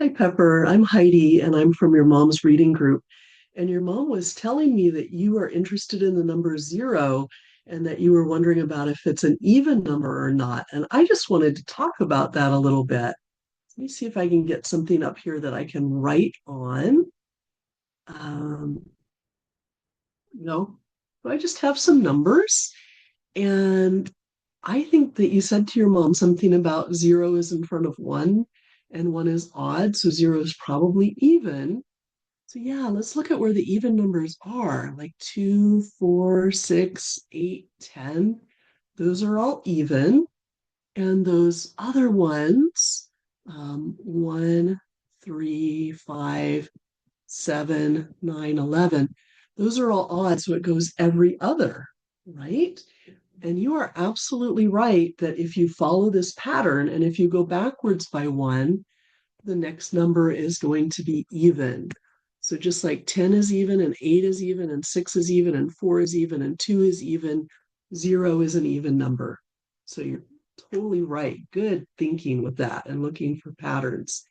Hi, Pepper. I'm Heidi, and I'm from your mom's reading group. And your mom was telling me that you are interested in the number zero and that you were wondering about if it's an even number or not. And I just wanted to talk about that a little bit. Let me see if I can get something up here that I can write on. Um, you know, I just have some numbers. And I think that you said to your mom something about zero is in front of one and one is odd. So zero is probably even. So yeah, let's look at where the even numbers are, like 2, 4, 6, 8, 10. Those are all even. And those other ones, 1, 3, 5, 7, 9, 11, those are all odd. So it goes every other, right? And you are absolutely right that if you follow this pattern and if you go backwards by one, the next number is going to be even. So just like 10 is even, and 8 is even, and 6 is even, and 4 is even, and 2 is even, 0 is an even number. So you're totally right. Good thinking with that and looking for patterns.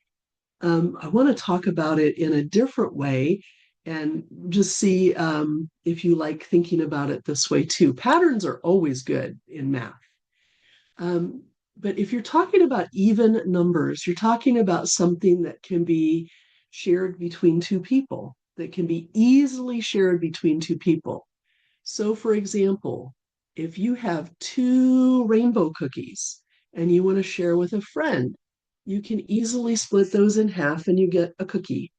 I want to talk about it in a different way and just see if you like thinking about it this way too. Patterns are always good in math. Um, but if you're talking about even numbers, you're talking about something that can be shared between two people, that can be easily shared between two people. So, for example, if you have two rainbow cookies and you want to share with a friend, you can easily split those in half and you get a cookie.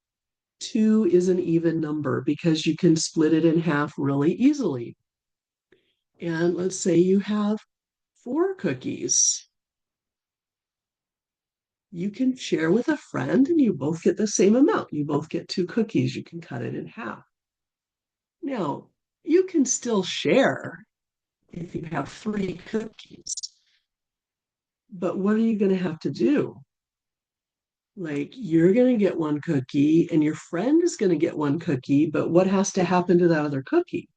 Two is an even number because you can split it in half really easily. And let's say you have four cookies, you can share with a friend and you both get the same amount. You both get two cookies. You can cut it in half. Now, you can still share if you have three cookies, but what are you going to have to do? Like, you're going to get one cookie and your friend is going to get one cookie, but what has to happen to that other cookie?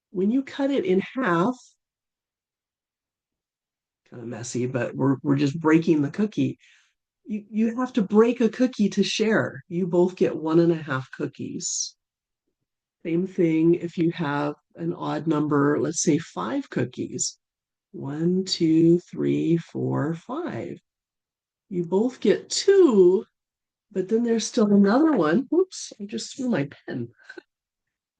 When you cut it in half, kind of messy, but we're just breaking the cookie. You have to break a cookie to share. You both get one and a half cookies. Same thing if you have an odd number, let's say five cookies. One, two, three, four, five. You both get two, but then there's still another one. Whoops, I just threw my pen.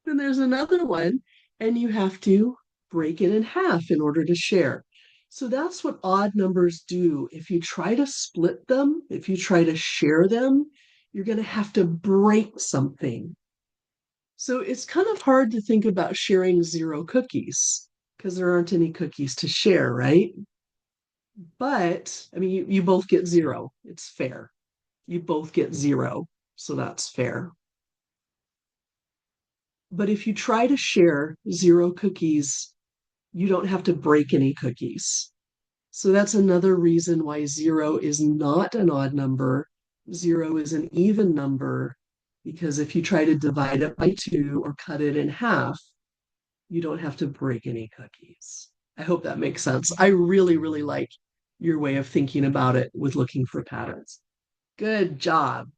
Then there's another one, and you have to break it in half in order to share. So that's what odd numbers do. If you try to split them, if you try to share them, you're going to have to break something. So it's kind of hard to think about sharing zero cookies because there aren't any cookies to share, right? But I mean, you both get zero. It's fair. You both get zero. So that's fair. But if you try to share zero cookies, you don't have to break any cookies. So that's another reason why zero is not an odd number. Zero is an even number because if you try to divide it by two or cut it in half, you don't have to break any cookies. I hope that makes sense. I really, really like your way of thinking about it with looking for patterns. Good job.